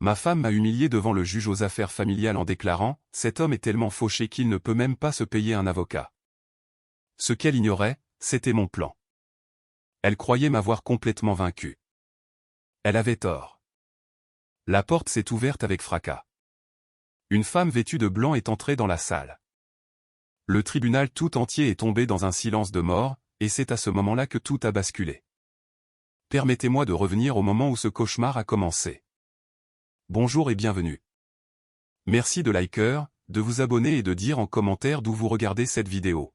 Ma femme m'a humilié devant le juge aux affaires familiales en déclarant « Cet homme est tellement fauché qu'il ne peut même pas se payer un avocat ». Ce qu'elle ignorait, c'était mon plan. Elle croyait m'avoir complètement vaincu. Elle avait tort. La porte s'est ouverte avec fracas. Une femme vêtue de blanc est entrée dans la salle. Le tribunal tout entier est tombé dans un silence de mort, et c'est à ce moment-là que tout a basculé. Permettez-moi de revenir au moment où ce cauchemar a commencé. Bonjour et bienvenue. Merci de liker, de vous abonner et de dire en commentaire d'où vous regardez cette vidéo.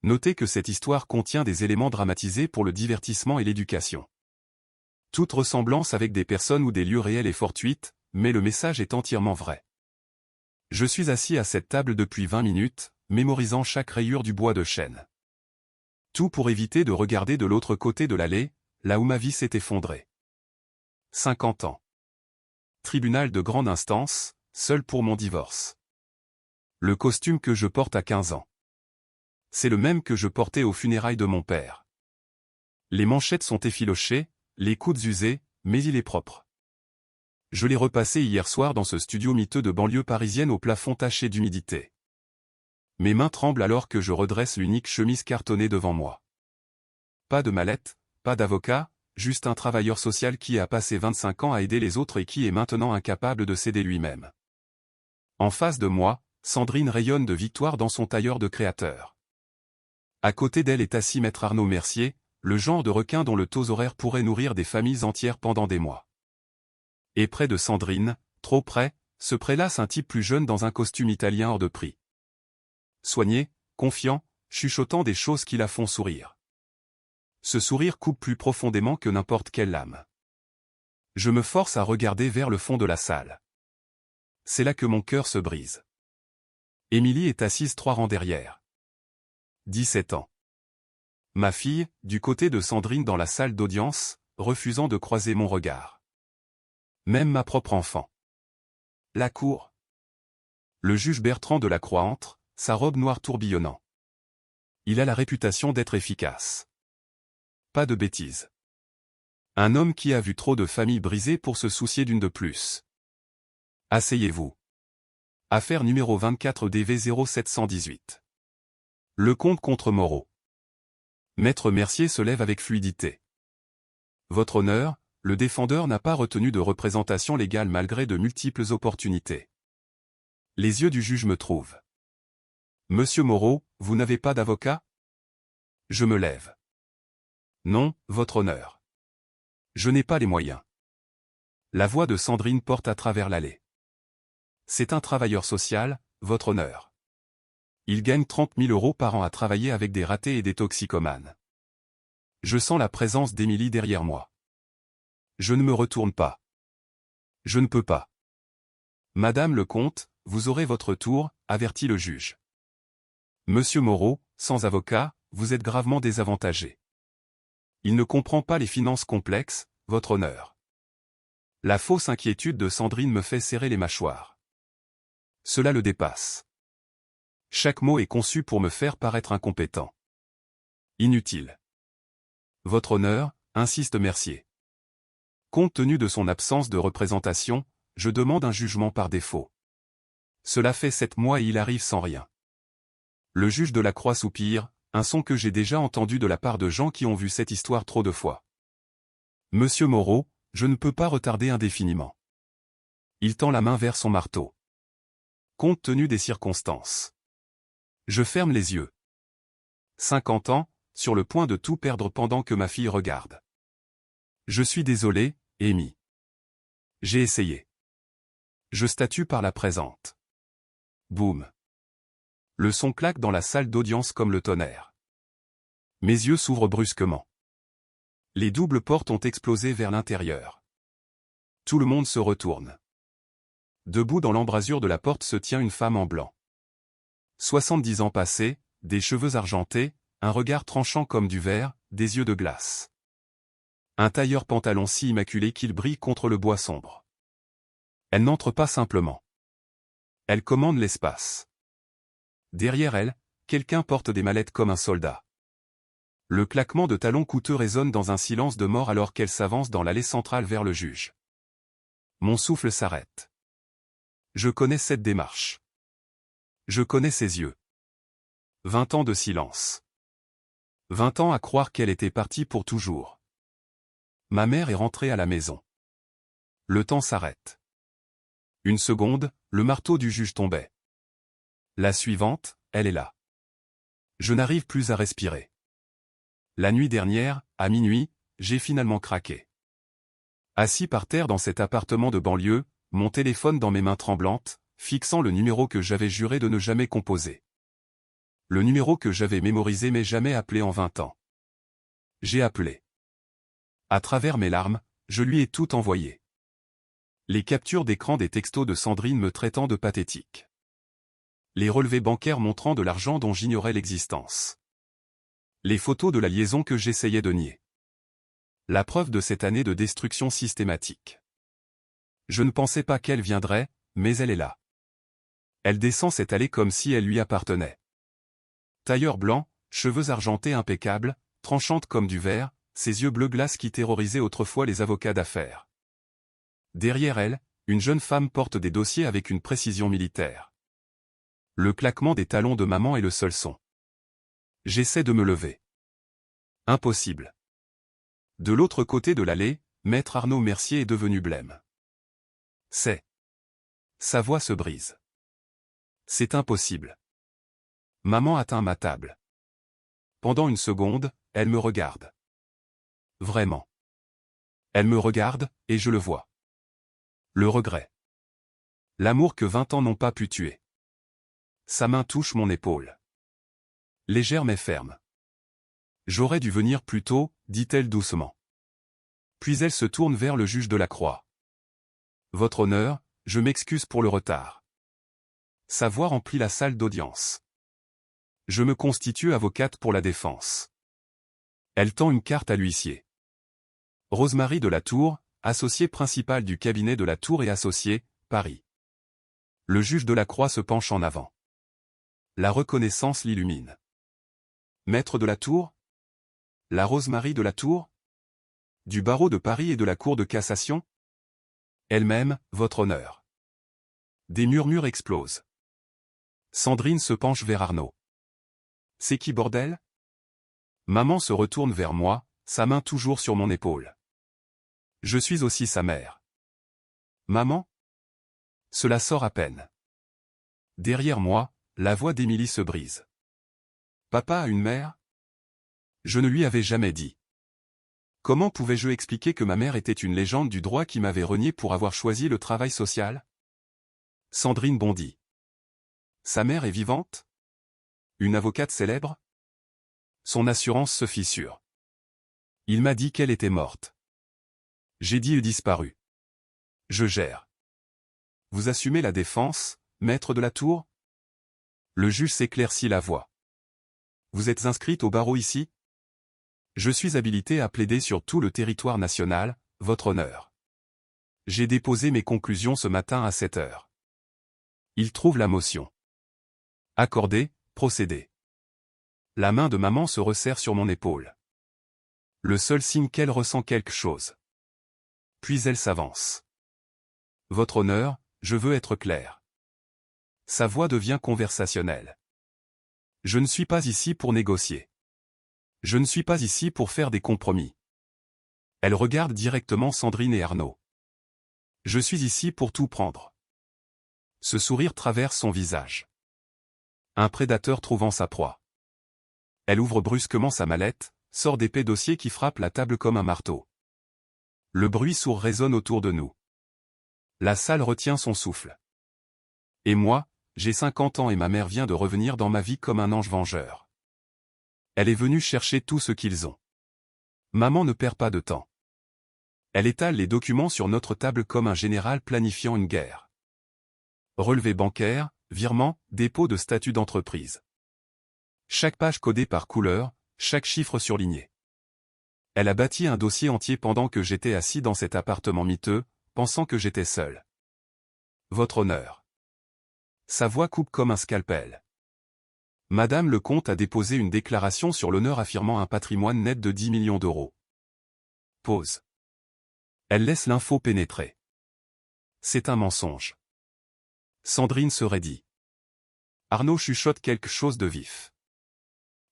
Notez que cette histoire contient des éléments dramatisés pour le divertissement et l'éducation. Toute ressemblance avec des personnes ou des lieux réels est fortuite, mais le message est entièrement vrai. Je suis assis à cette table depuis 20 minutes, mémorisant chaque rayure du bois de chêne. Tout pour éviter de regarder de l'autre côté de l'allée, là où ma vie s'est effondrée. 50 ans. Tribunal de grande instance, seul pour mon divorce. Le costume que je porte à 15 ans. C'est le même que je portais aux funérailles de mon père. Les manchettes sont effilochées, les coudes usés, mais il est propre. Je l'ai repassé hier soir dans ce studio miteux de banlieue parisienne au plafond taché d'humidité. Mes mains tremblent alors que je redresse l'unique chemise cartonnée devant moi. Pas de mallette, pas d'avocat, juste un travailleur social qui a passé 25 ans à aider les autres et qui est maintenant incapable de s'aider lui-même. En face de moi, Sandrine rayonne de victoire dans son tailleur de créateur. À côté d'elle est assis maître Arnaud Mercier, le genre de requin dont le taux horaire pourrait nourrir des familles entières pendant des mois. Et près de Sandrine, trop près, se prélasse un type plus jeune dans un costume italien hors de prix. Soigné, confiant, chuchotant des choses qui la font sourire. Ce sourire coupe plus profondément que n'importe quelle lame. Je me force à regarder vers le fond de la salle. C'est là que mon cœur se brise. Émilie est assise 3 rangs derrière. 17 ans. Ma fille, du côté de Sandrine dans la salle d'audience, refusant de croiser mon regard. Même ma propre enfant. La cour. Le juge Bertrand de la Croix entre, sa robe noire tourbillonnant. Il a la réputation d'être efficace. Pas de bêtises. Un homme qui a vu trop de familles brisées pour se soucier d'une de plus. Asseyez-vous. Affaire numéro 24 DV 0718. Lecomte contre Moreau. Maître Mercier se lève avec fluidité. Votre honneur, le défendeur n'a pas retenu de représentation légale malgré de multiples opportunités. Les yeux du juge me trouvent. Monsieur Moreau, vous n'avez pas d'avocat? Je me lève. Non, votre honneur. Je n'ai pas les moyens. La voix de Sandrine porte à travers l'allée. C'est un travailleur social, votre honneur. Il gagne 30 000 € par an à travailler avec des ratés et des toxicomanes. Je sens la présence d'Émilie derrière moi. Je ne me retourne pas. Je ne peux pas. Madame le comte, vous aurez votre tour, avertit le juge. Monsieur Moreau, sans avocat, vous êtes gravement désavantagé. Il ne comprend pas les finances complexes, votre honneur. La fausse inquiétude de Sandrine me fait serrer les mâchoires. Cela le dépasse. Chaque mot est conçu pour me faire paraître incompétent. Inutile. Votre honneur, insiste Mercier. Compte tenu de son absence de représentation, je demande un jugement par défaut. Cela fait 7 mois et il arrive sans rien. Le juge de la Croix soupire, un son que j'ai déjà entendu de la part de gens qui ont vu cette histoire trop de fois. Monsieur Moreau, je ne peux pas retarder indéfiniment. Il tend la main vers son marteau. Compte tenu des circonstances. Je ferme les yeux. 50 ans, sur le point de tout perdre pendant que ma fille regarde. Je suis désolé, Amy. J'ai essayé. Je statue par la présente. Boum. Le son claque dans la salle d'audience comme le tonnerre. Mes yeux s'ouvrent brusquement. Les doubles portes ont explosé vers l'intérieur. Tout le monde se retourne. Debout dans l'embrasure de la porte se tient une femme en blanc. 70 ans passés, des cheveux argentés, un regard tranchant comme du verre, des yeux de glace. Un tailleur pantalon si immaculé qu'il brille contre le bois sombre. Elle n'entre pas simplement. Elle commande l'espace. Derrière elle, quelqu'un porte des mallettes comme un soldat. Le claquement de talons coûteux résonne dans un silence de mort alors qu'elle s'avance dans l'allée centrale vers le juge. Mon souffle s'arrête. Je connais cette démarche. Je connais ses yeux. 20 ans de silence. 20 ans à croire qu'elle était partie pour toujours. Ma mère est rentrée à la maison. Le temps s'arrête. Une seconde, le marteau du juge tombait. La suivante, elle est là. Je n'arrive plus à respirer. La nuit dernière, à minuit, j'ai finalement craqué. Assis par terre dans cet appartement de banlieue, mon téléphone dans mes mains tremblantes, fixant le numéro que j'avais juré de ne jamais composer. Le numéro que j'avais mémorisé mais jamais appelé en 20 ans. J'ai appelé. À travers mes larmes, je lui ai tout envoyé. Les captures d'écran des textos de Sandrine me traitant de pathétique. Les relevés bancaires montrant de l'argent dont j'ignorais l'existence. Les photos de la liaison que j'essayais de nier. La preuve de cette année de destruction systématique. Je ne pensais pas qu'elle viendrait, mais elle est là. Elle descend cette allée comme si elle lui appartenait. Tailleur blanc, cheveux argentés impeccables, tranchante comme du verre, ses yeux bleu glace qui terrorisaient autrefois les avocats d'affaires. Derrière elle, une jeune femme porte des dossiers avec une précision militaire. Le claquement des talons de maman est le seul son. J'essaie de me lever. Impossible. De l'autre côté de l'allée, maître Arnaud Mercier est devenu blême. C'est. Sa voix se brise. C'est impossible. Maman atteint ma table. Pendant une seconde, elle me regarde. Vraiment. Elle me regarde, et je le vois. Le regret. L'amour que 20 ans n'ont pas pu tuer. Sa main touche mon épaule. Légère mais ferme. J'aurais dû venir plus tôt, dit-elle doucement. Puis elle se tourne vers le juge de la Croix. Votre honneur, je m'excuse pour le retard. Sa voix remplit la salle d'audience. Je me constitue avocate pour la défense. Elle tend une carte à l'huissier. Rosemary de la Tour, associée principale du cabinet de la Tour et associée, Paris. Le juge de la Croix se penche en avant. La reconnaissance l'illumine. Maître de la Tour? La Rosemary de la Tour? Du barreau de Paris et de la Cour de cassation? Elle-même, votre honneur. Des murmures explosent. Sandrine se penche vers Arnaud. C'est qui bordel? Maman se retourne vers moi, sa main toujours sur mon épaule. Je suis aussi sa mère. Maman? Cela sort à peine. Derrière moi, la voix d'Émilie se brise. Papa a une mère? Je ne lui avais jamais dit. Comment pouvais-je expliquer que ma mère était une légende du droit qui m'avait renié pour avoir choisi le travail social? Sandrine bondit. Sa mère est vivante? Une avocate célèbre? Son assurance se fissure. Il m'a dit qu'elle était morte. J'ai dit disparu. Je gère. Vous assumez la défense, maître de la Tour? Le juge s'éclaircit la voix. Vous êtes inscrite au barreau ici? Je suis habilité à plaider sur tout le territoire national, votre honneur. J'ai déposé mes conclusions ce matin à 7 heures. Il trouve la motion. Accordé, procédé. La main de maman se resserre sur mon épaule. Le seul signe qu'elle ressent quelque chose. Puis elle s'avance. Votre honneur, je veux être clair. Sa voix devient conversationnelle. Je ne suis pas ici pour négocier. Je ne suis pas ici pour faire des compromis. Elle regarde directement Sandrine et Arnaud. Je suis ici pour tout prendre. Ce sourire traverse son visage. Un prédateur trouvant sa proie. Elle ouvre brusquement sa mallette, sort d'épais dossiers qui frappent la table comme un marteau. Le bruit sourd résonne autour de nous. La salle retient son souffle. Et moi, j'ai 50 ans et ma mère vient de revenir dans ma vie comme un ange vengeur. Elle est venue chercher tout ce qu'ils ont. Maman ne perd pas de temps. Elle étale les documents sur notre table comme un général planifiant une guerre. Relevés bancaires, virements, dépôt de statut d'entreprise. Chaque page codée par couleur, chaque chiffre surligné. Elle a bâti un dossier entier pendant que j'étais assis dans cet appartement miteux, pensant que j'étais seul. Votre honneur. Sa voix coupe comme un scalpel. Madame le comte a déposé une déclaration sur l'honneur affirmant un patrimoine net de 10 millions d'euros. Pause. Elle laisse l'info pénétrer. C'est un mensonge. Sandrine se raidit. Arnaud chuchote quelque chose de vif.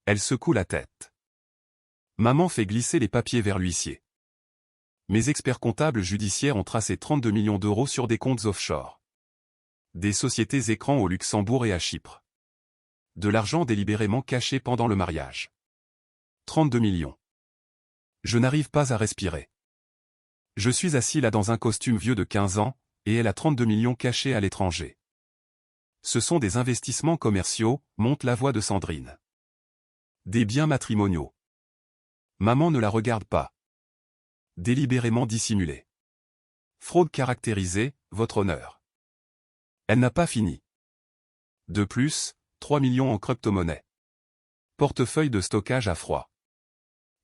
Elle secoue la tête. Maman fait glisser les papiers vers l'huissier. Mes experts comptables judiciaires ont tracé 32 millions d'euros sur des comptes offshore. Des sociétés écrans au Luxembourg et à Chypre. De l'argent délibérément caché pendant le mariage. 32 millions. Je n'arrive pas à respirer. Je suis assis là dans un costume vieux de 15 ans, et elle a 32 millions cachés à l'étranger. Ce sont des investissements commerciaux, monte la voix de Sandrine. Des biens matrimoniaux. Maman ne la regarde pas. Délibérément dissimulée. Fraude caractérisée, votre honneur. Elle n'a pas fini. De plus, 3 millions en crypto-monnaie. Portefeuille de stockage à froid.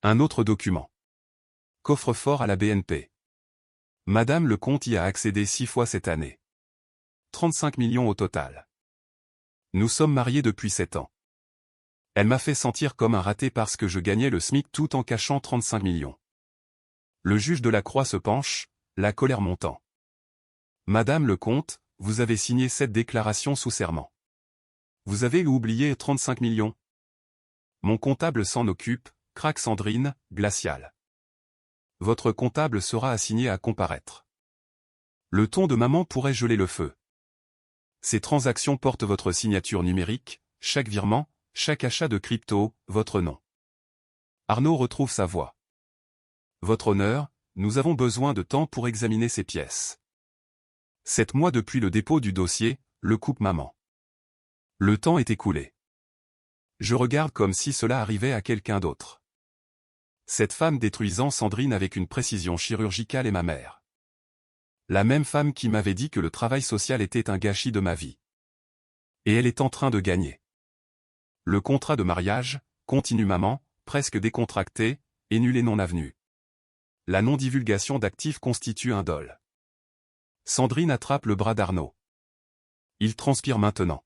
Un autre document. Coffre-fort à la BNP. Madame le comte y a accédé 6 fois cette année. 35 millions au total. Nous sommes mariés depuis 7 ans. Elle m'a fait sentir comme un raté parce que je gagnais le SMIC tout en cachant 35 millions. Le juge de la Croix se penche, la colère montant. Madame le comte, vous avez signé cette déclaration sous serment. Vous avez oublié 35 millions. Mon comptable s'en occupe, craque Sandrine, glaciale. Votre comptable sera assigné à comparaître. Le ton de maman pourrait geler le feu. Ces transactions portent votre signature numérique, chaque virement, chaque achat de crypto, votre nom. Arnaud retrouve sa voix. Votre honneur, nous avons besoin de temps pour examiner ces pièces. 7 mois depuis le dépôt du dossier, le coupe maman. Le temps est écoulé. Je regarde comme si cela arrivait à quelqu'un d'autre. Cette femme détruisant Sandrine avec une précision chirurgicale est ma mère. La même femme qui m'avait dit que le travail social était un gâchis de ma vie. Et elle est en train de gagner. Le contrat de mariage, continue maman, presque décontracté, est nul et non avenu. La non-divulgation d'actifs constitue un dol. Sandrine attrape le bras d'Arnaud. Il transpire maintenant.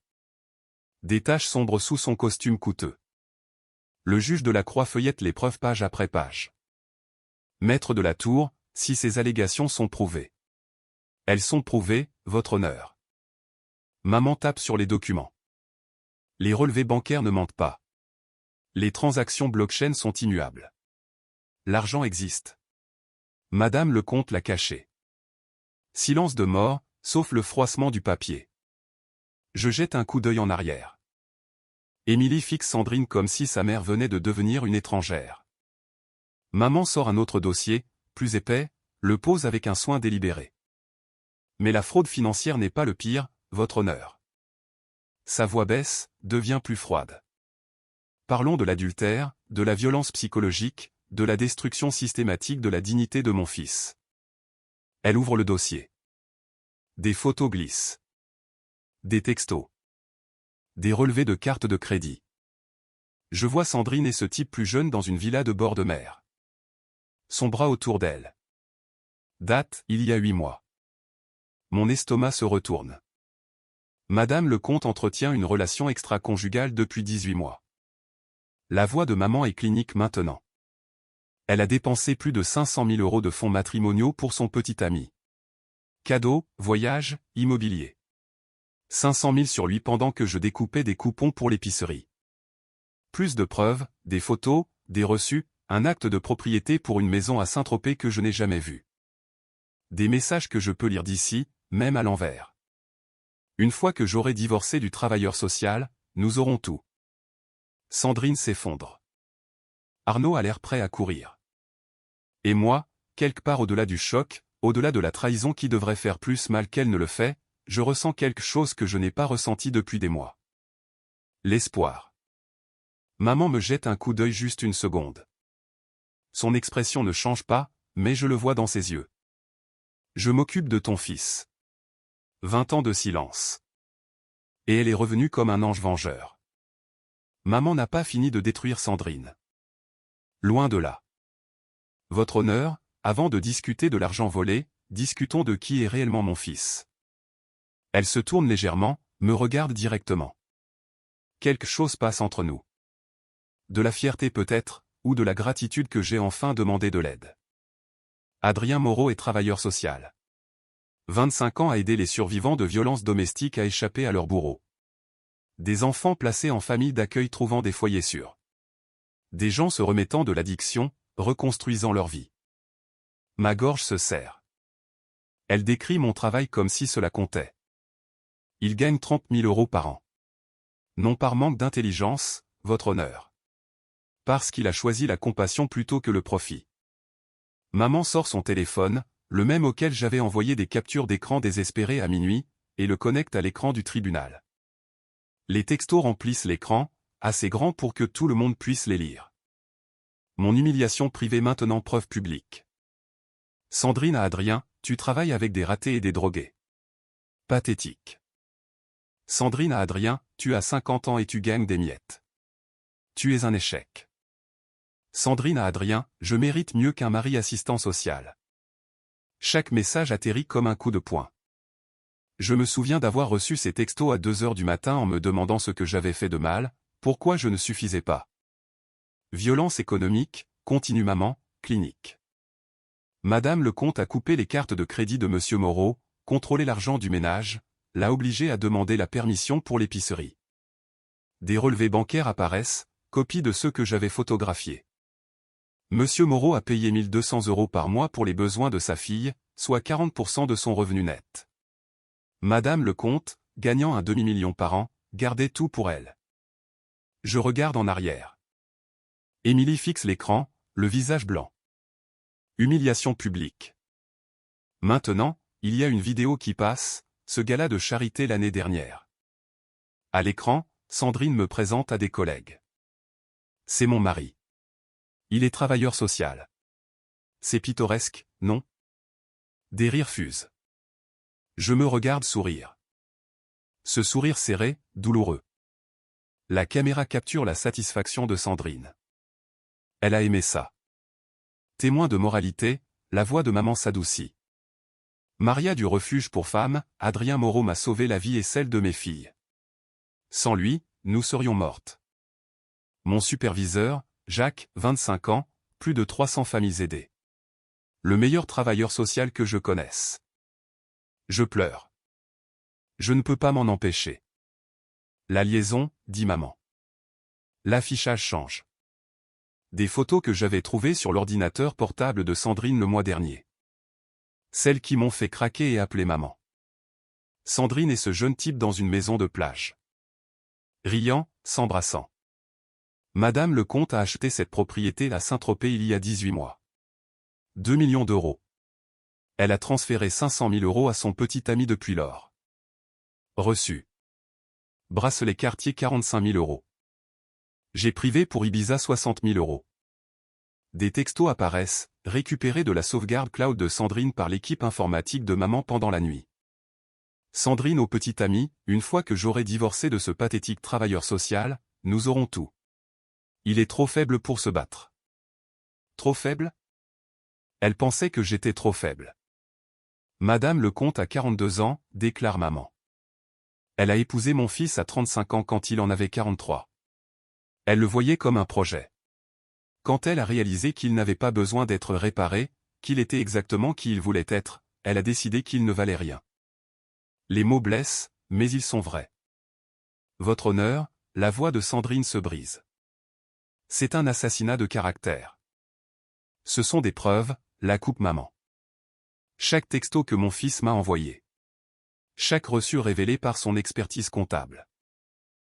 Des taches sombres sous son costume coûteux. Le juge de la Croix feuillette les preuves page après page. Maître de la Tour, si ces allégations sont prouvées. Elles sont prouvées, votre honneur. Maman tape sur les documents. Les relevés bancaires ne mentent pas. Les transactions blockchain sont immuables. L'argent existe. Madame le comte l'a caché. Silence de mort, sauf le froissement du papier. Je jette un coup d'œil en arrière. Émilie fixe Sandrine comme si sa mère venait de devenir une étrangère. Maman sort un autre dossier, plus épais, le pose avec un soin délibéré. Mais la fraude financière n'est pas le pire, votre honneur. Sa voix baisse, devient plus froide. Parlons de l'adultère, de la violence psychologique, de la destruction systématique de la dignité de mon fils. Elle ouvre le dossier. Des photos glissent. Des textos. Des relevés de cartes de crédit. Je vois Sandrine et ce type plus jeune dans une villa de bord de mer. Son bras autour d'elle. Date, il y a 8 mois. Mon estomac se retourne. Madame le comte entretient une relation extra-conjugale depuis 18 mois. La voix de maman est clinique maintenant. Elle a dépensé plus de 500 000 euros de fonds matrimoniaux pour son petit ami. Cadeaux, voyages, immobilier. 500 000 sur lui pendant que je découpais des coupons pour l'épicerie. Plus de preuves, des photos, des reçus, un acte de propriété pour une maison à Saint-Tropez que je n'ai jamais vue. Des messages que je peux lire d'ici, même à l'envers. Une fois que j'aurai divorcé du travailleur social, nous aurons tout. Sandrine s'effondre. Arnaud a l'air prêt à courir. Et moi, quelque part au-delà du choc, au-delà de la trahison qui devrait faire plus mal qu'elle ne le fait, je ressens quelque chose que je n'ai pas ressenti depuis des mois. L'espoir. Maman me jette un coup d'œil juste une seconde. Son expression ne change pas, mais je le vois dans ses yeux. Je m'occupe de ton fils. 20 ans de silence. Et elle est revenue comme un ange vengeur. Maman n'a pas fini de détruire Sandrine. Loin de là. Votre honneur, avant de discuter de l'argent volé, discutons de qui est réellement mon fils. Elle se tourne légèrement, me regarde directement. Quelque chose passe entre nous. De la fierté peut-être, ou de la gratitude que j'ai enfin demandé de l'aide. Adrien Moreau est travailleur social. 25 ans à aider les survivants de violences domestiques à échapper à leurs bourreaux. Des enfants placés en famille d'accueil trouvant des foyers sûrs. Des gens se remettant de l'addiction, reconstruisant leur vie. Ma gorge se serre. Elle décrit mon travail comme si cela comptait. Il gagne 30 000 € par an. Non par manque d'intelligence, votre honneur. Parce qu'il a choisi la compassion plutôt que le profit. Maman sort son téléphone, le même auquel j'avais envoyé des captures d'écran désespérées à minuit, et le connecte à l'écran du tribunal. Les textos remplissent l'écran, assez grand pour que tout le monde puisse les lire. Mon humiliation privée maintenant preuve publique. Sandrine à Adrien, tu travailles avec des ratés et des drogués. Pathétique. Sandrine à Adrien, tu as 50 ans et tu gagnes des miettes. Tu es un échec. Sandrine à Adrien, je mérite mieux qu'un mari assistant social. Chaque message atterrit comme un coup de poing. Je me souviens d'avoir reçu ces textos à 2 heures du matin en me demandant ce que j'avais fait de mal, pourquoi je ne suffisais pas. Violence économique, continue maman, clinique. Madame Lecomte a coupé les cartes de crédit de Monsieur Moreau, contrôlé l'argent du ménage, l'a obligé à demander la permission pour l'épicerie. Des relevés bancaires apparaissent, copie de ceux que j'avais photographiés. Monsieur Moreau a payé 1 200 € par mois pour les besoins de sa fille, soit 40% de son revenu net. Madame Lecomte, gagnant un demi-million par an, gardait tout pour elle. Je regarde en arrière. Émilie fixe l'écran, le visage blanc. Humiliation publique. Maintenant, il y a une vidéo qui passe, ce gala de charité l'année dernière. À l'écran, Sandrine me présente à des collègues. C'est mon mari. Il est travailleur social. C'est pittoresque, non? Des rires fusent. Je me regarde sourire. Ce sourire serré, douloureux. La caméra capture la satisfaction de Sandrine. Elle a aimé ça. Témoin de moralité, la voix de maman s'adoucit. Maria du refuge pour femmes, Adrien Moreau m'a sauvé la vie et celle de mes filles. Sans lui, nous serions mortes. Mon superviseur, Jacques, 25 ans, plus de 300 familles aidées. Le meilleur travailleur social que je connaisse. Je pleure. Je ne peux pas m'en empêcher. La liaison, dit maman. L'affichage change. Des photos que j'avais trouvées sur l'ordinateur portable de Sandrine le mois dernier. Celles qui m'ont fait craquer et appeler maman. Sandrine et ce jeune type dans une maison de plage. Riant, s'embrassant. Madame Lecomte a acheté cette propriété à Saint-Tropez il y a 18 mois. 2 millions d'euros. Elle a transféré 500 000 € à son petit ami depuis lors. Reçu. Bracelet Cartier 45 000 €. J'ai privé pour Ibiza 60 000 €. Des textos apparaissent, récupérés de la sauvegarde cloud de Sandrine par l'équipe informatique de maman pendant la nuit. Sandrine au petit ami, une fois que j'aurai divorcé de ce pathétique travailleur social, nous aurons tout. Il est trop faible pour se battre. Trop faible? Elle pensait que j'étais trop faible. Madame Lecomte a 42 ans, déclare maman. Elle a épousé mon fils à 35 ans quand il en avait 43. Elle le voyait comme un projet. Quand elle a réalisé qu'il n'avait pas besoin d'être réparé, qu'il était exactement qui il voulait être, elle a décidé qu'il ne valait rien. Les mots blessent, mais ils sont vrais. Votre honneur, la voix de Sandrine se brise. C'est un assassinat de caractère. Ce sont des preuves, la coupe maman. Chaque texto que mon fils m'a envoyé. Chaque reçu révélé par son expertise comptable.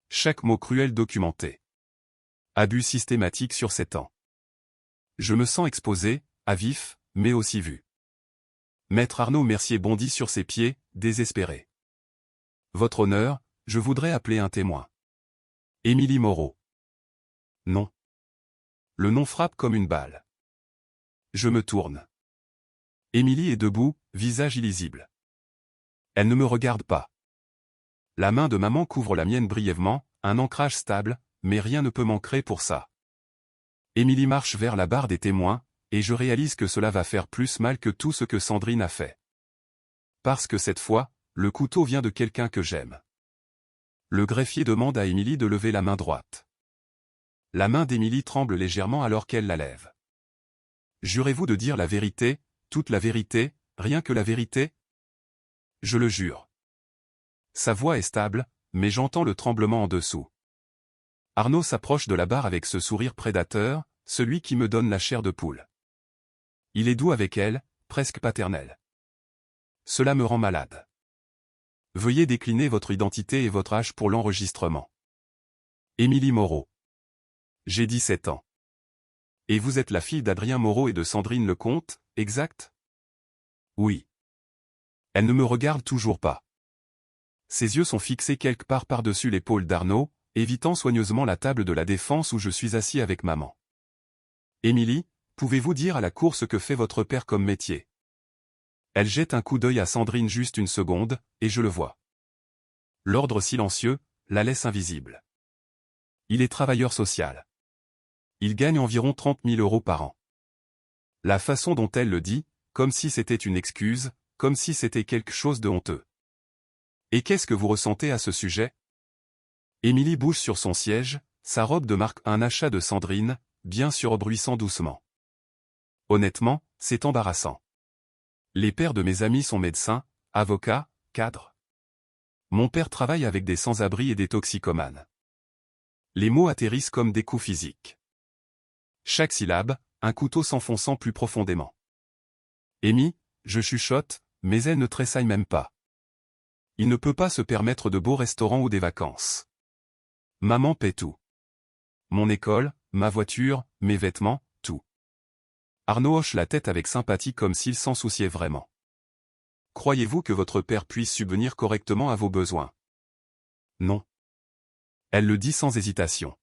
Chaque mot cruel documenté. Abus systématique sur 7 ans. Je me sens exposé, à vif, mais aussi vu. Maître Arnaud Mercier bondit sur ses pieds, désespéré. Votre honneur, je voudrais appeler un témoin. Émilie Moreau. Non. Le nom frappe comme une balle. Je me tourne. Émilie est debout, visage illisible. Elle ne me regarde pas. La main de maman couvre la mienne brièvement, un ancrage stable, mais rien ne peut m'ancrer pour ça. Émilie marche vers la barre des témoins, et je réalise que cela va faire plus mal que tout ce que Sandrine a fait. Parce que cette fois, le couteau vient de quelqu'un que j'aime. Le greffier demande à Émilie de lever la main droite. La main d'Émilie tremble légèrement alors qu'elle la lève. Jurez-vous de dire la vérité, toute la vérité, rien que la vérité? Je le jure. Sa voix est stable, mais j'entends le tremblement en dessous. Arnaud s'approche de la barre avec ce sourire prédateur, celui qui me donne la chair de poule. Il est doux avec elle, presque paternel. Cela me rend malade. Veuillez décliner votre identité et votre âge pour l'enregistrement. Émilie Moreau. J'ai 17 ans. Et vous êtes la fille d'Adrien Moreau et de Sandrine Lecomte, exact? Oui. Elle ne me regarde toujours pas. Ses yeux sont fixés quelque part par-dessus l'épaule d'Arnaud, évitant soigneusement la table de la défense où je suis assis avec maman. Émilie, pouvez-vous dire à la cour ce que fait votre père comme métier? Elle jette un coup d'œil à Sandrine juste une seconde, et je le vois. L'ordre silencieux la laisse invisible. Il est travailleur social. Il gagne environ 30 000 € par an. La façon dont elle le dit, comme si c'était une excuse, comme si c'était quelque chose de honteux. Et qu'est-ce que vous ressentez à ce sujet? Émilie bouge sur son siège, sa robe de marque un achat de Sandrine, bien sûr bruissant doucement. Honnêtement, c'est embarrassant. Les pères de mes amis sont médecins, avocats, cadres. Mon père travaille avec des sans-abri et des toxicomanes. Les mots atterrissent comme des coups physiques. Chaque syllabe, un couteau s'enfonçant plus profondément. Amy, je chuchote, mais elle ne tressaille même pas. Il ne peut pas se permettre de beaux restaurants ou des vacances. Maman paie tout. Mon école, ma voiture, mes vêtements, tout. Arnaud hoche la tête avec sympathie comme s'il s'en souciait vraiment. Croyez-vous que votre père puisse subvenir correctement à vos besoins? Non. Elle le dit sans hésitation.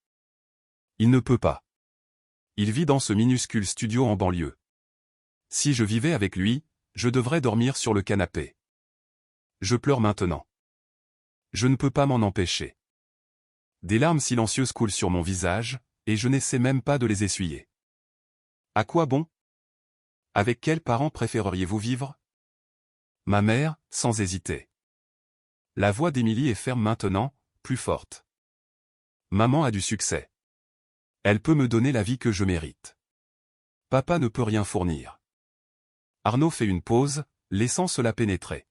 Il ne peut pas. Il vit dans ce minuscule studio en banlieue. Si je vivais avec lui, je devrais dormir sur le canapé. Je pleure maintenant. Je ne peux pas m'en empêcher. Des larmes silencieuses coulent sur mon visage, et je n'essaie même pas de les essuyer. À quoi bon? Avec quels parents préféreriez-vous vivre? Ma mère, sans hésiter. La voix d'Émilie est ferme maintenant, plus forte. Maman a du succès. Elle peut me donner la vie que je mérite. Papa ne peut rien fournir. Arnaud fait une pause, laissant cela pénétrer.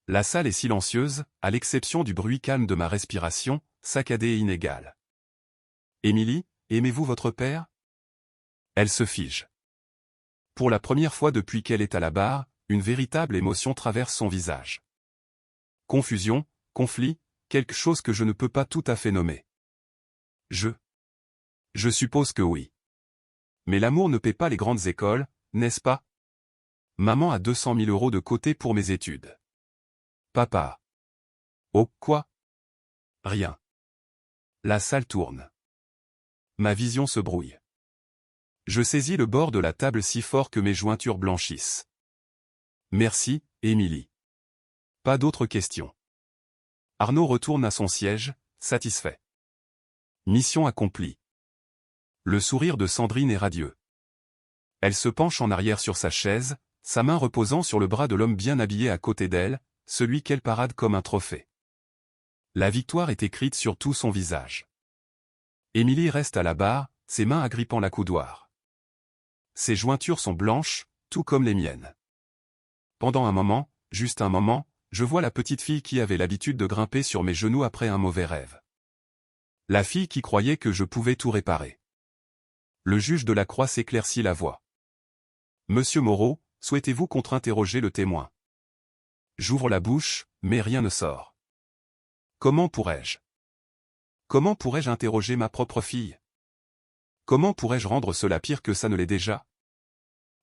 La salle est silencieuse, à l'exception du bruit calme de ma respiration, saccadée et inégale. Émilie, aimez-vous votre père? Elle se fige. Pour la première fois depuis qu'elle est à la barre, une véritable émotion traverse son visage. Confusion, conflit, quelque chose que je ne peux pas tout à fait nommer. Je suppose que oui. Mais l'amour ne paie pas les grandes écoles, n'est-ce pas? Maman a 200 000 € de côté pour mes études. Papa. Oh, quoi? Rien. La salle tourne. Ma vision se brouille. Je saisis le bord de la table si fort que mes jointures blanchissent. Merci, Émilie. Pas d'autres questions. Arnaud retourne à son siège, satisfait. Mission accomplie. Le sourire de Sandrine est radieux. Elle se penche en arrière sur sa chaise, sa main reposant sur le bras de l'homme bien habillé à côté d'elle, celui qu'elle parade comme un trophée. La victoire est écrite sur tout son visage. Émilie reste à la barre, ses mains agrippant la coudoir. Ses jointures sont blanches, tout comme les miennes. Pendant un moment, juste un moment, je vois la petite fille qui avait l'habitude de grimper sur mes genoux après un mauvais rêve. La fille qui croyait que je pouvais tout réparer. Le juge de la Croix s'éclaircit la voix. Monsieur Moreau, souhaitez-vous contre-interroger le témoin? J'ouvre la bouche, mais rien ne sort. Comment pourrais-je? Comment pourrais-je interroger ma propre fille? Comment pourrais-je rendre cela pire que ça ne l'est déjà?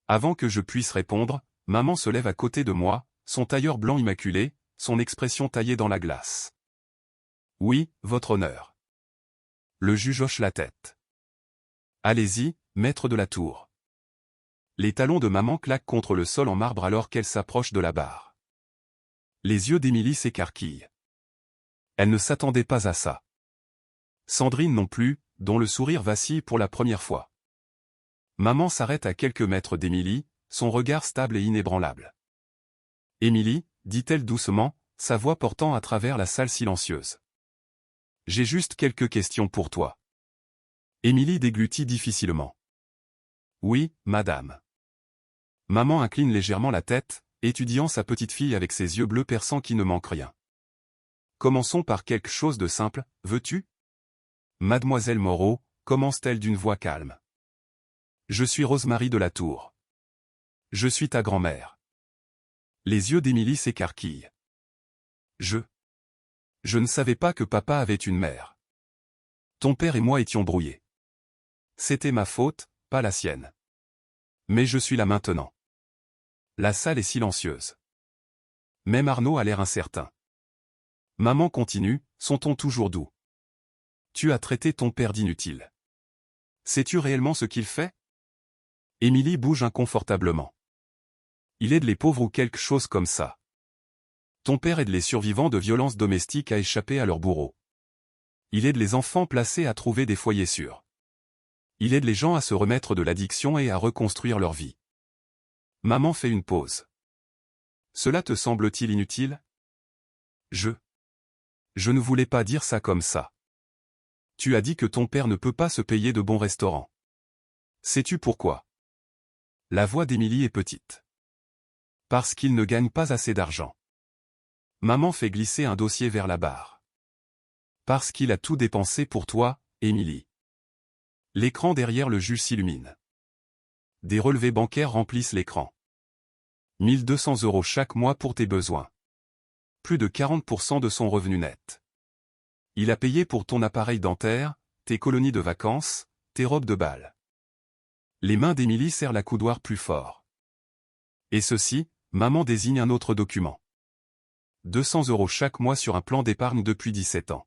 Avant que je puisse répondre, maman se lève à côté de moi, son tailleur blanc immaculé, son expression taillée dans la glace. Oui, votre honneur. Le juge hoche la tête. Allez-y, maître de la tour. Les talons de maman claquent contre le sol en marbre alors qu'elle s'approche de la barre. Les yeux d'Émilie s'écarquillent. Elle ne s'attendait pas à ça. Sandrine non plus, dont le sourire vacille pour la première fois. Maman s'arrête à quelques mètres d'Émilie, son regard stable et inébranlable. Émilie, dit-elle doucement, sa voix portant à travers la salle silencieuse. J'ai juste quelques questions pour toi. Émilie déglutit difficilement. Oui, madame. Maman incline légèrement la tête, étudiant sa petite fille avec ses yeux bleus perçants qui ne manquent rien. Commençons par quelque chose de simple, veux-tu? Mademoiselle Moreau, commence-t-elle d'une voix calme. Je suis Rosemary de la Tour. Je suis ta grand-mère. Les yeux d'Émilie s'écarquillent. Je ne savais pas que papa avait une mère. Ton père et moi étions brouillés. C'était ma faute, pas la sienne. Mais je suis là maintenant. La salle est silencieuse. Même Arnaud a l'air incertain. Maman continue, son ton toujours doux. Tu as traité ton père d'inutile. Sais-tu réellement ce qu'il fait? Émilie bouge inconfortablement. Il aide les pauvres ou quelque chose comme ça. Ton père aide les survivants de violences domestiques à échapper à leur bourreau. Il aide les enfants placés à trouver des foyers sûrs. Il aide les gens à se remettre de l'addiction et à reconstruire leur vie. Maman fait une pause. Cela te semble-t-il inutile? Je ne voulais pas dire ça comme ça. Tu as dit que ton père ne peut pas se payer de bons restaurants. Sais-tu pourquoi? La voix d'Émilie est petite. Parce qu'il ne gagne pas assez d'argent. Maman fait glisser un dossier vers la barre. Parce qu'il a tout dépensé pour toi, Émilie. L'écran derrière le juge s'illumine. Des relevés bancaires remplissent l'écran. 1 200 € chaque mois pour tes besoins. Plus de 40% de son revenu net. Il a payé pour ton appareil dentaire, tes colonies de vacances, tes robes de bal. Les mains d'Émilie serrent la coudoir plus fort. Et ceci, maman désigne un autre document. 200 € chaque mois sur un plan d'épargne depuis 17 ans.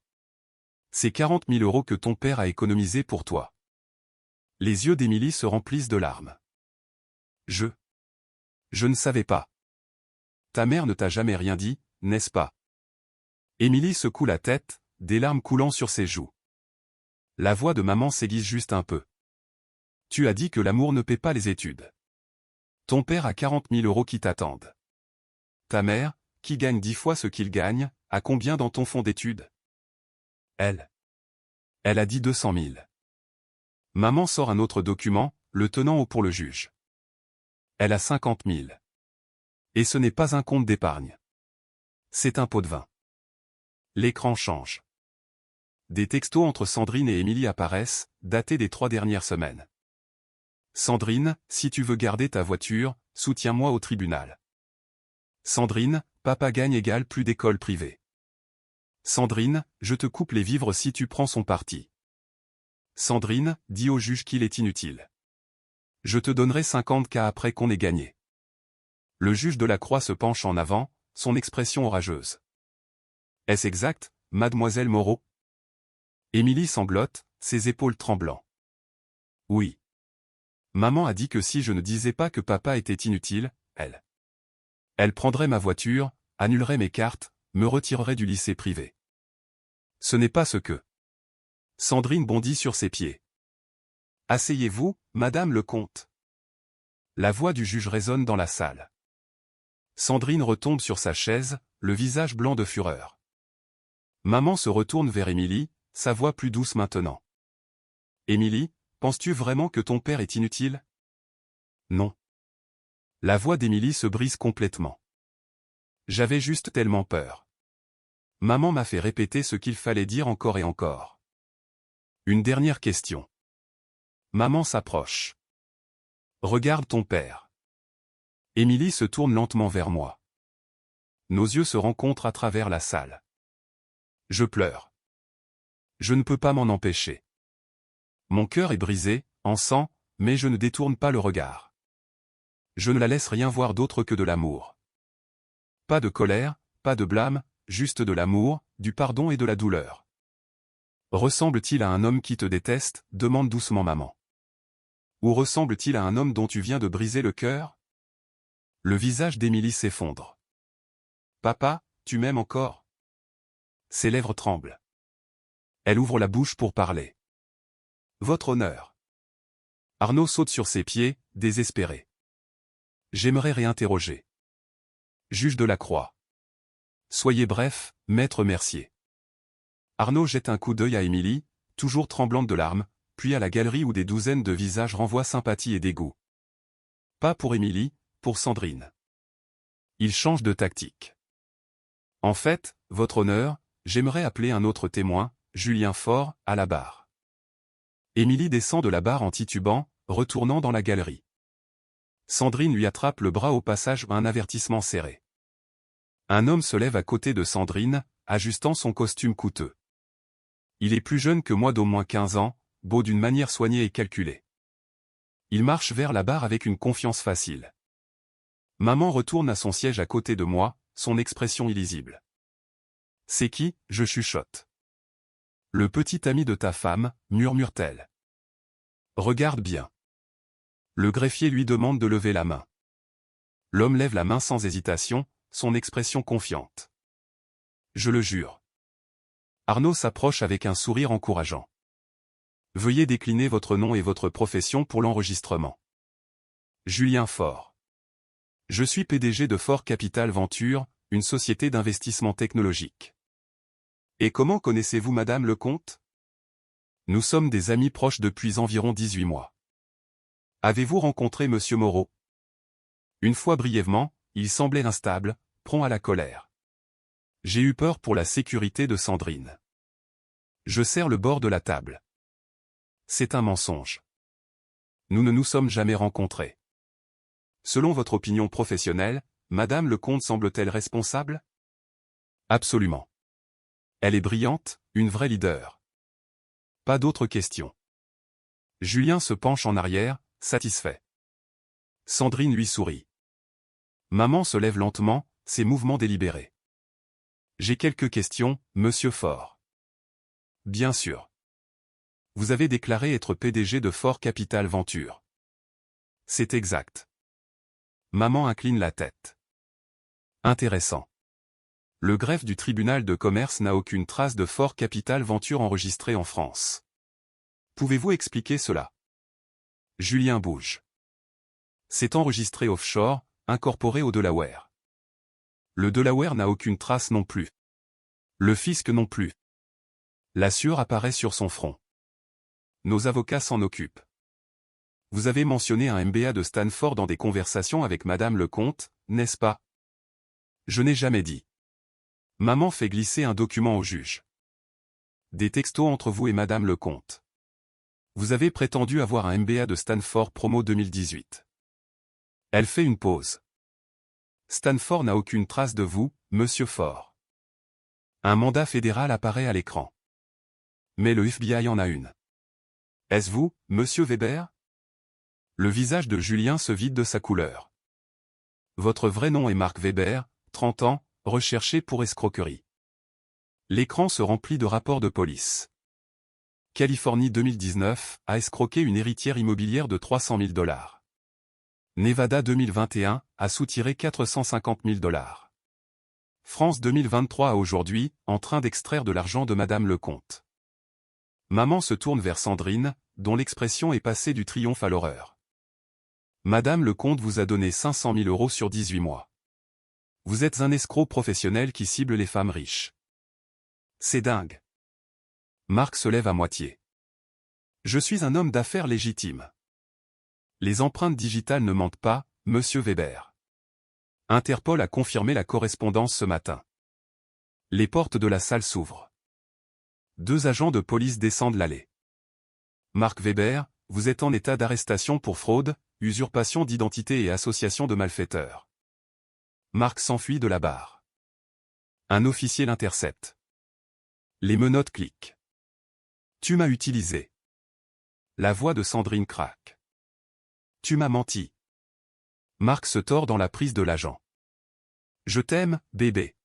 C'est 40 000 € que ton père a économisé pour toi. Les yeux d'Émilie se remplissent de larmes. Je ne savais pas. Ta mère ne t'a jamais rien dit, n'est-ce pas? Émilie secoue la tête, des larmes coulant sur ses joues. La voix de maman s'aiguise juste un peu. Tu as dit que l'amour ne paie pas les études. Ton père a 40 000 € qui t'attendent. Ta mère, qui gagne 10 fois ce qu'il gagne, a combien dans ton fonds d'études? Elle a dit 200 000. Maman sort un autre document, le tenant haut pour le juge. Elle a 50 000. Et ce n'est pas un compte d'épargne. C'est un pot de vin. L'écran change. Des textos entre Sandrine et Émilie apparaissent, datés des 3 dernières semaines. Sandrine, si tu veux garder ta voiture, soutiens-moi au tribunal. Sandrine, papa gagne égale plus d'école privée. Sandrine, je te coupe les vivres si tu prends son parti. Sandrine, dis au juge qu'il est inutile. Je te donnerai 50 cas après qu'on ait gagné. Le juge de la Croix se penche en avant, son expression orageuse. Est-ce exact, mademoiselle Moreau? Émilie sanglote, ses épaules tremblant. Oui. Maman a dit que si je ne disais pas que papa était inutile, elle prendrait ma voiture, annulerait mes cartes, me retirerait du lycée privé. Ce n'est pas ce que... Sandrine bondit sur ses pieds. Asseyez-vous, madame le comte. La voix du juge résonne dans la salle. Sandrine retombe sur sa chaise, le visage blanc de fureur. Maman se retourne vers Émilie, sa voix plus douce maintenant. Émilie, penses-tu vraiment que ton père est inutile? Non. La voix d'Émilie se brise complètement. J'avais juste tellement peur. Maman m'a fait répéter ce qu'il fallait dire encore et encore. Une dernière question. Maman s'approche. Regarde ton père. Émilie se tourne lentement vers moi. Nos yeux se rencontrent à travers la salle. Je pleure. Je ne peux pas m'en empêcher. Mon cœur est brisé, en sang, mais je ne détourne pas le regard. Je ne la laisse rien voir d'autre que de l'amour. Pas de colère, pas de blâme, juste de l'amour, du pardon et de la douleur. Ressemble-t-il à un homme qui te déteste? Demande doucement maman. Ou ressemble-t-il à un homme dont tu viens de briser le cœur? Le visage d'Émilie s'effondre. Papa, tu m'aimes encore? Ses lèvres tremblent. Elle ouvre la bouche pour parler. Votre honneur. Arnaud saute sur ses pieds, désespéré. J'aimerais réinterroger. Juge de la Croix. Soyez bref, maître Mercier. Arnaud jette un coup d'œil à Émilie, toujours tremblante de larmes, puis à la galerie où des douzaines de visages renvoient sympathie et dégoût. Pas pour Émilie, pour Sandrine. Il change de tactique. En fait, votre honneur, j'aimerais appeler un autre témoin, Julien Faure, à la barre. Émilie descend de la barre en titubant, retournant dans la galerie. Sandrine lui attrape le bras au passage, un avertissement serré. Un homme se lève à côté de Sandrine, ajustant son costume coûteux. Il est plus jeune que moi d'au moins 15 ans, beau d'une manière soignée et calculée. Il marche vers la barre avec une confiance facile. Maman retourne à son siège à côté de moi, son expression illisible. « C'est qui ?» je chuchote. « Le petit ami de ta femme », murmure-t-elle. « Regarde bien. » Le greffier lui demande de lever la main. L'homme lève la main sans hésitation, son expression confiante. « Je le jure. » Arnaud s'approche avec un sourire encourageant. « Veuillez décliner votre nom et votre profession pour l'enregistrement. » Julien Faure. Je suis PDG de Faure Capital Venture, une société d'investissement technologique. Et comment connaissez-vous Madame Lecomte? Nous sommes des amis proches depuis environ 18 mois. Avez-vous rencontré Monsieur Moreau? Une fois brièvement, il semblait instable, prompt à la colère. J'ai eu peur pour la sécurité de Sandrine. Je serre le bord de la table. C'est un mensonge. Nous ne nous sommes jamais rencontrés. Selon votre opinion professionnelle, Madame Lecomte semble-t-elle responsable? Absolument. Elle est brillante, une vraie leader. Pas d'autres questions. Julien se penche en arrière, satisfait. Sandrine lui sourit. Maman se lève lentement, ses mouvements délibérés. J'ai quelques questions, Monsieur Faure. Bien sûr. Vous avez déclaré être PDG de Faure Capital Venture. C'est exact. Maman incline la tête. Intéressant. Le greffe du tribunal de commerce n'a aucune trace de Faure Capital Venture enregistrée en France. Pouvez-vous expliquer cela? Julien bouge. C'est enregistré offshore, incorporé au Delaware. Le Delaware n'a aucune trace non plus. Le fisc non plus. La sueur apparaît sur son front. Nos avocats s'en occupent. Vous avez mentionné un MBA de Stanford dans des conversations avec Madame Lecomte, n'est-ce pas? Je n'ai jamais dit. Maman fait glisser un document au juge. Des textos entre vous et Madame Lecomte. Vous avez prétendu avoir un MBA de Stanford promo 2018. Elle fait une pause. Stanford n'a aucune trace de vous, Monsieur Faure. Un mandat fédéral apparaît à l'écran. Mais le FBI en a une. Est-ce vous, Monsieur Weber? Le visage de Julien se vide de sa couleur. Votre vrai nom est Mark Weber, 30 ans, recherché pour escroquerie. L'écran se remplit de rapports de police. Californie 2019, a escroqué une héritière immobilière de 300 000 $. Nevada 2021, a soutiré 450 000 $. France 2023 à aujourd'hui, en train d'extraire de l'argent de Madame Lecomte. Maman se tourne vers Sandrine, dont l'expression est passée du triomphe à l'horreur. Madame Lecomte vous a donné 500 000 € sur 18 mois. Vous êtes un escroc professionnel qui cible les femmes riches. C'est dingue. Marc se lève à moitié. Je suis un homme d'affaires légitime. Les empreintes digitales ne mentent pas, Monsieur Weber. Interpol a confirmé la correspondance ce matin. Les portes de la salle s'ouvrent. 2 agents de police descendent l'allée. Mark Weber, vous êtes en état d'arrestation pour fraude, usurpation d'identité et association de malfaiteurs. Marc s'enfuit de la barre. Un officier l'intercepte. Les menottes cliquent. Tu m'as utilisé. La voix de Sandrine craque. Tu m'as menti. Marc se tord dans la prise de l'agent. Je t'aime, bébé.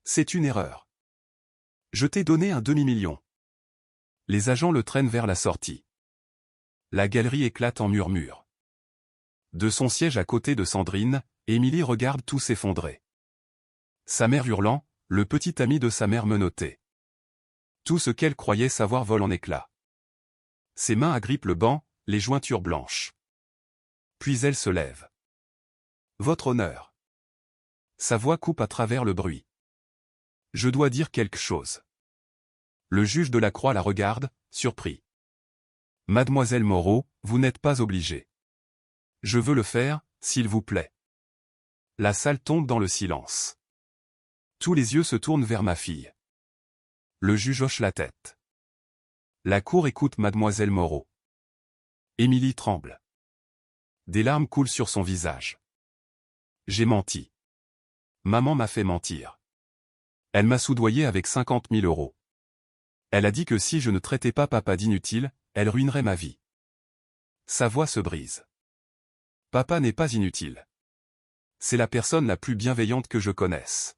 C'est une erreur. Je t'ai donné un demi-million. Les agents le traînent vers la sortie. La galerie éclate en murmures. De son siège à côté de Sandrine, Émilie regarde tout s'effondrer. Sa mère hurlant, le petit ami de sa mère menotté. Tout ce qu'elle croyait savoir vole en éclats. Ses mains agrippent le banc, les jointures blanches. Puis elle se lève. Votre honneur. Sa voix coupe à travers le bruit. Je dois dire quelque chose. Le juge de la Croix la regarde, surpris. Mademoiselle Moreau, vous n'êtes pas obligée. Je veux le faire, s'il vous plaît. La salle tombe dans le silence. Tous les yeux se tournent vers ma fille. Le juge hoche la tête. La cour écoute mademoiselle Moreau. Émilie tremble. Des larmes coulent sur son visage. J'ai menti. Maman m'a fait mentir. Elle m'a soudoyé avec 50 000 euros. Elle a dit que si je ne traitais pas papa d'inutile, elle ruinerait ma vie. Sa voix se brise. Papa n'est pas inutile. C'est la personne la plus bienveillante que je connaisse.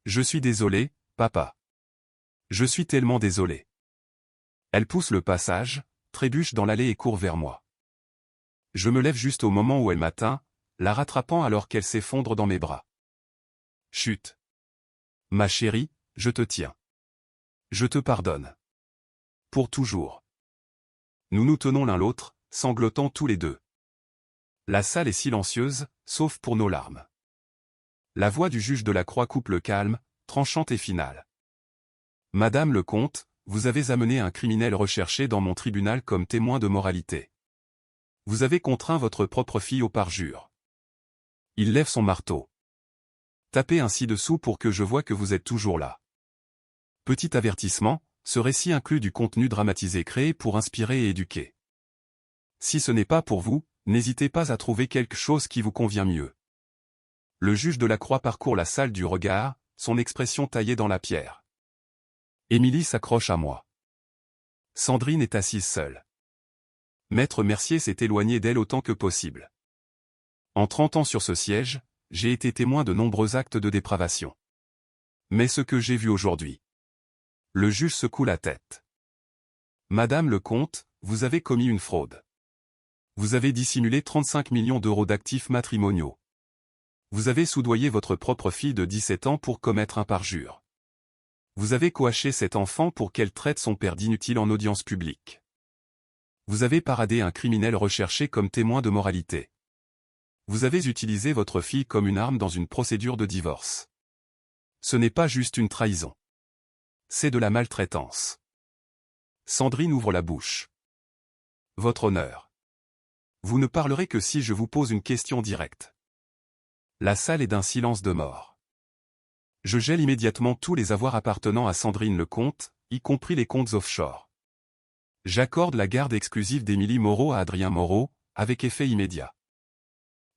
Je suis désolé, papa. Je suis tellement désolé. Elle pousse le passage, trébuche dans l'allée et court vers moi. Je me lève juste au moment où elle m'atteint, la rattrapant alors qu'elle s'effondre dans mes bras. Chut. Ma chérie, je te tiens. Je te pardonne. Pour toujours. Nous nous tenons l'un l'autre, sanglotant tous les deux. La salle est silencieuse, sauf pour nos larmes. La voix du juge de la Croix coupe le calme, tranchante et finale. Madame le comte, vous avez amené un criminel recherché dans mon tribunal comme témoin de moralité. Vous avez contraint votre propre fille au parjure. Il lève son marteau. Tapez ainsi dessous pour que je voie que vous êtes toujours là. Petit avertissement, ce récit inclut du contenu dramatisé créé pour inspirer et éduquer. Si ce n'est pas pour vous, n'hésitez pas à trouver quelque chose qui vous convient mieux. Le juge de la Croix parcourt la salle du regard, son expression taillée dans la pierre. Émilie s'accroche à moi. Sandrine est assise seule. Maître Mercier s'est éloigné d'elle autant que possible. En 30 ans sur ce siège, j'ai été témoin de nombreux actes de dépravation. Mais ce que j'ai vu aujourd'hui. Le juge secoue la tête. Madame le comte, vous avez commis une fraude. Vous avez dissimulé 35 millions d'euros d'actifs matrimoniaux. Vous avez soudoyé votre propre fille de 17 ans pour commettre un parjure. Vous avez coaché cet enfant pour qu'elle traite son père d'inutile en audience publique. Vous avez paradé un criminel recherché comme témoin de moralité. Vous avez utilisé votre fille comme une arme dans une procédure de divorce. Ce n'est pas juste une trahison. C'est de la maltraitance. Sandrine ouvre la bouche. Votre honneur. Vous ne parlerez que si je vous pose une question directe. La salle est d'un silence de mort. Je gèle immédiatement tous les avoirs appartenant à Sandrine le comte, y compris les comptes offshore. J'accorde la garde exclusive d'Émilie Moreau à Adrien Moreau, avec effet immédiat.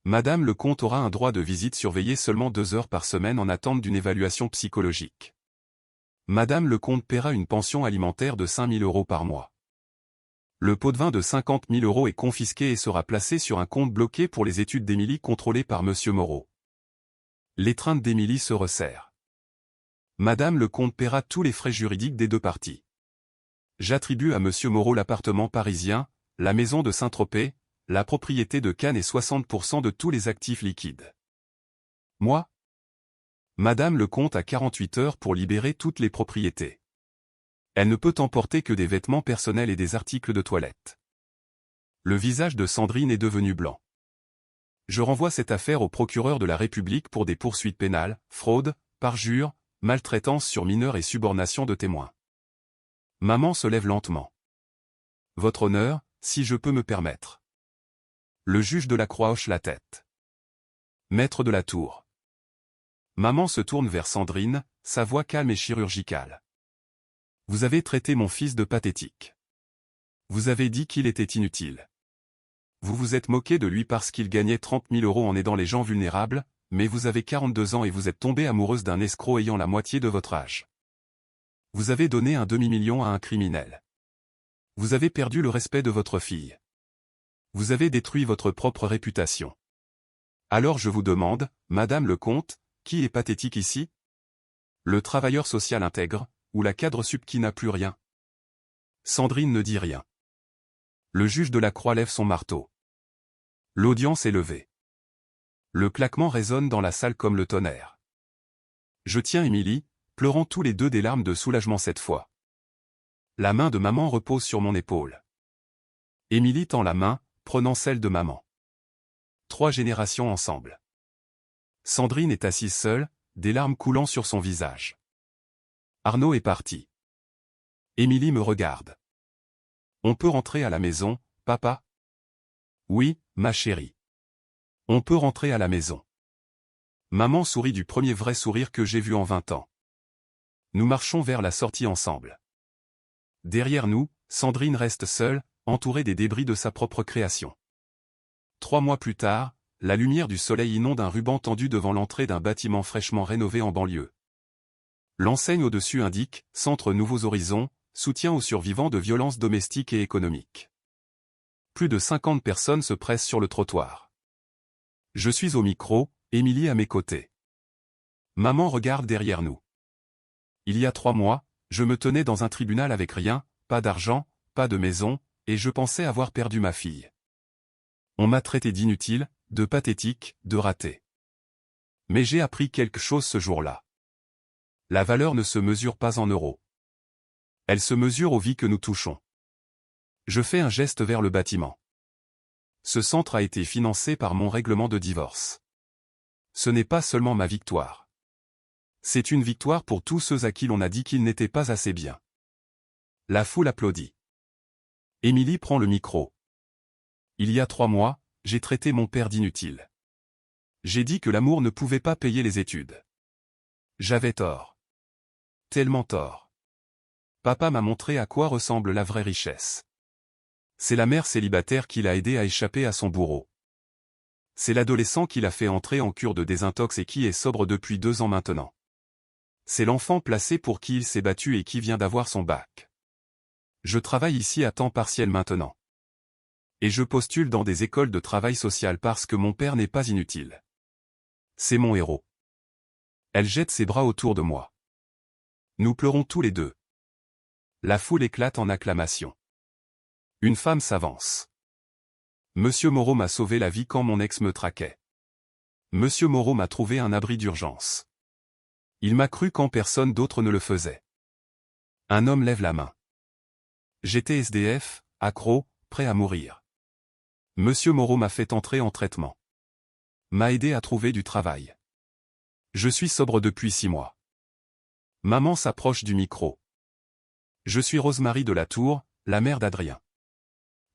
Madame le comte aura un droit de visite surveillé seulement 2 heures par semaine en attente d'une évaluation psychologique. Madame le comte paiera une pension alimentaire de 5 000 euros par mois. Le pot de vin de 50 000 euros est confisqué et sera placé sur un compte bloqué pour les études d'Émilie contrôlées par Monsieur Moreau. L'étreinte d'Émilie se resserre. Madame le comte paiera tous les frais juridiques des 2 parties. J'attribue à Monsieur Moreau l'appartement parisien, la maison de Saint-Tropez, la propriété de Cannes et 60% de tous les actifs liquides. Moi? Madame le comte a 48 heures pour libérer toutes les propriétés. Elle ne peut emporter que des vêtements personnels et des articles de toilette. Le visage de Sandrine est devenu blanc. Je renvoie cette affaire au procureur de la République pour des poursuites pénales, fraude, parjure, maltraitance sur mineurs et subornation de témoins. Maman se lève lentement. Votre honneur, si je peux me permettre. Le juge de la Croix hoche la tête. Maître de la Tour. Maman se tourne vers Sandrine, sa voix calme et chirurgicale. Vous avez traité mon fils de pathétique. Vous avez dit qu'il était inutile. Vous vous êtes moqué de lui parce qu'il gagnait 30 000 euros en aidant les gens vulnérables, mais vous avez 42 ans et vous êtes tombée amoureuse d'un escroc ayant la moitié de votre âge. Vous avez donné un demi-million à un criminel. Vous avez perdu le respect de votre fille. Vous avez détruit votre propre réputation. Alors je vous demande, Madame le comte, qui est pathétique ici? Le travailleur social intègre, ou la cadre sup qui n'a plus rien? Sandrine ne dit rien. Le juge de la Croix lève son marteau. L'audience est levée. Le claquement résonne dans la salle comme le tonnerre. Je tiens Émilie, pleurant tous les deux des larmes de soulagement cette fois. La main de maman repose sur mon épaule. Émilie tend la main, prenant celle de maman. 3 générations ensemble. Sandrine est assise seule, des larmes coulant sur son visage. Arnaud est parti. Émilie me regarde. On peut rentrer à la maison, papa? Oui, ma chérie. On peut rentrer à la maison. Maman sourit du premier vrai sourire que j'ai vu en 20 ans. Nous marchons vers la sortie ensemble. Derrière nous, Sandrine reste seule, entourée des débris de sa propre création. 3 mois plus tard, la lumière du soleil inonde un ruban tendu devant l'entrée d'un bâtiment fraîchement rénové en banlieue. L'enseigne au-dessus indique « Centre Nouveaux Horizons, soutien aux survivants de violences domestiques et économiques ». Plus de 50 personnes se pressent sur le trottoir. Je suis au micro, Émilie à mes côtés. Maman regarde derrière nous. Il y a 3 mois, je me tenais dans un tribunal avec rien, pas d'argent, pas de maison, et je pensais avoir perdu ma fille. On m'a traité d'inutile, de pathétique, de raté. Mais j'ai appris quelque chose ce jour-là. La valeur ne se mesure pas en euros. Elle se mesure aux vies que nous touchons. Je fais un geste vers le bâtiment. Ce centre a été financé par mon règlement de divorce. Ce n'est pas seulement ma victoire. C'est une victoire pour tous ceux à qui l'on a dit qu'ils n'étaient pas assez bien. La foule applaudit. Émilie prend le micro. Il y a 3 mois, j'ai traité mon père d'inutile. J'ai dit que l'amour ne pouvait pas payer les études. J'avais tort. Tellement tort. Papa m'a montré à quoi ressemble la vraie richesse. C'est la mère célibataire qui l'a aidé à échapper à son bourreau. C'est l'adolescent qui l'a fait entrer en cure de désintox et qui est sobre depuis 2 ans maintenant. C'est l'enfant placé pour qui il s'est battu et qui vient d'avoir son bac. Je travaille ici à temps partiel maintenant. Et je postule dans des écoles de travail social parce que mon père n'est pas inutile. C'est mon héros. Elle jette ses bras autour de moi. Nous pleurons tous les deux. La foule éclate en acclamations. Une femme s'avance. Monsieur Moreau m'a sauvé la vie quand mon ex me traquait. Monsieur Moreau m'a trouvé un abri d'urgence. Il m'a cru quand personne d'autre ne le faisait. Un homme lève la main. J'étais SDF, accro, prêt à mourir. Monsieur Moreau m'a fait entrer en traitement. M'a aidé à trouver du travail. Je suis sobre depuis 6 mois. Maman s'approche du micro. Je suis Rosemary de la Tour, la mère d'Adrien.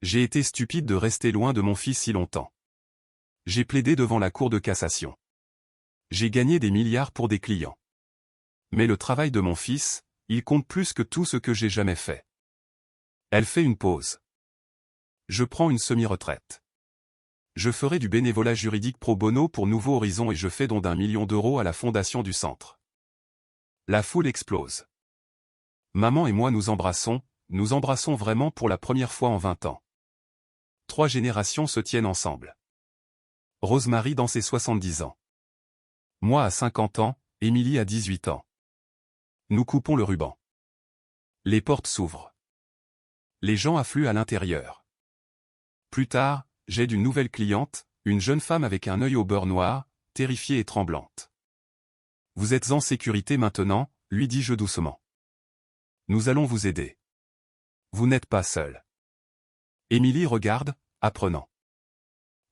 J'ai été stupide de rester loin de mon fils si longtemps. J'ai plaidé devant la Cour de cassation. J'ai gagné des milliards pour des clients. Mais le travail de mon fils, il compte plus que tout ce que j'ai jamais fait. Elle fait une pause. Je prends une semi-retraite. Je ferai du bénévolat juridique pro bono pour Nouveaux Horizons et je fais don d'1 million d'euros à la fondation du centre. La foule explose. Maman et moi nous embrassons vraiment pour la première fois en 20 ans. 3 générations se tiennent ensemble. Rosemary dans ses 70 ans. Moi à 50 ans, Émilie à 18 ans. Nous coupons le ruban. Les portes s'ouvrent. Les gens affluent à l'intérieur. Plus tard, j'aide une nouvelle cliente, une jeune femme avec un œil au beurre noir, terrifiée et tremblante. Vous êtes en sécurité maintenant, lui dis-je doucement. Nous allons vous aider. Vous n'êtes pas seul. Émilie regarde, apprenant.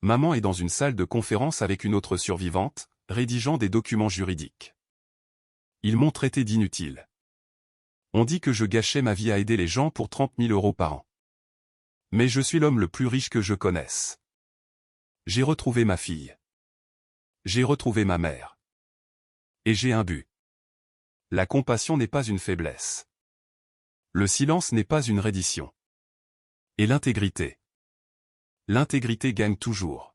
Maman est dans une salle de conférence avec une autre survivante, rédigeant des documents juridiques. Ils m'ont traité d'inutile. On dit que je gâchais ma vie à aider les gens pour 30 000 euros par an. Mais je suis l'homme le plus riche que je connaisse. J'ai retrouvé ma fille. J'ai retrouvé ma mère. Et j'ai un but. La compassion n'est pas une faiblesse. Le silence n'est pas une reddition. Et l'intégrité. L'intégrité gagne toujours.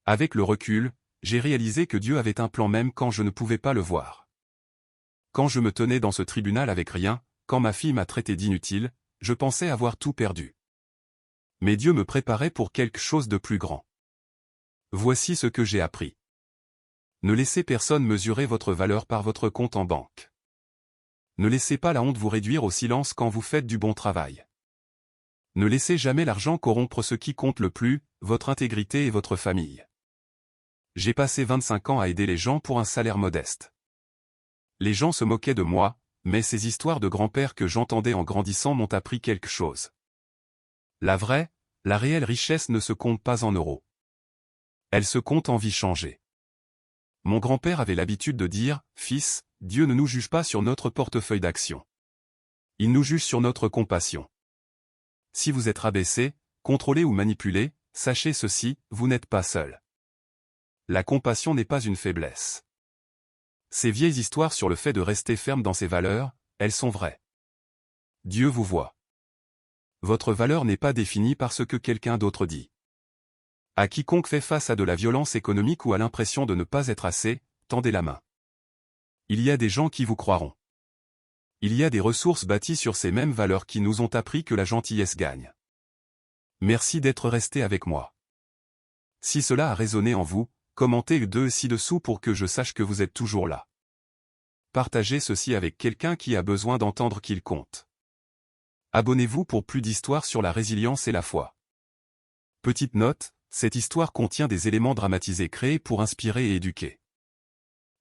Avec le recul, j'ai réalisé que Dieu avait un plan même quand je ne pouvais pas le voir. Quand je me tenais dans ce tribunal avec rien, quand ma fille m'a traité d'inutile, je pensais avoir tout perdu. Mais Dieu me préparait pour quelque chose de plus grand. Voici ce que j'ai appris. Ne laissez personne mesurer votre valeur par votre compte en banque. Ne laissez pas la honte vous réduire au silence quand vous faites du bon travail. Ne laissez jamais l'argent corrompre ce qui compte le plus, votre intégrité et votre famille. J'ai passé 25 ans à aider les gens pour un salaire modeste. Les gens se moquaient de moi, mais ces histoires de grand-père que j'entendais en grandissant m'ont appris quelque chose. La réelle richesse ne se compte pas en euros. Elle se compte en vies changées. Mon grand-père avait l'habitude de dire, « Fils, Dieu ne nous juge pas sur notre portefeuille d'actions. Il nous juge sur notre compassion. Si vous êtes rabaissé, contrôlé ou manipulé, sachez ceci, vous n'êtes pas seul. » La compassion n'est pas une faiblesse. Ces vieilles histoires sur le fait de rester ferme dans ses valeurs, elles sont vraies. Dieu vous voit. Votre valeur n'est pas définie par ce que quelqu'un d'autre dit. À quiconque fait face à de la violence économique ou à l'impression de ne pas être assez, tendez la main. Il y a des gens qui vous croiront. Il y a des ressources bâties sur ces mêmes valeurs qui nous ont appris que la gentillesse gagne. Merci d'être resté avec moi. Si cela a résonné en vous, commentez le ci-dessous pour que je sache que vous êtes toujours là. Partagez ceci avec quelqu'un qui a besoin d'entendre qu'il compte. Abonnez-vous pour plus d'histoires sur la résilience et la foi. Petite note, cette histoire contient des éléments dramatisés créés pour inspirer et éduquer.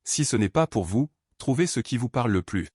Si ce n'est pas pour vous, trouvez ce qui vous parle le plus.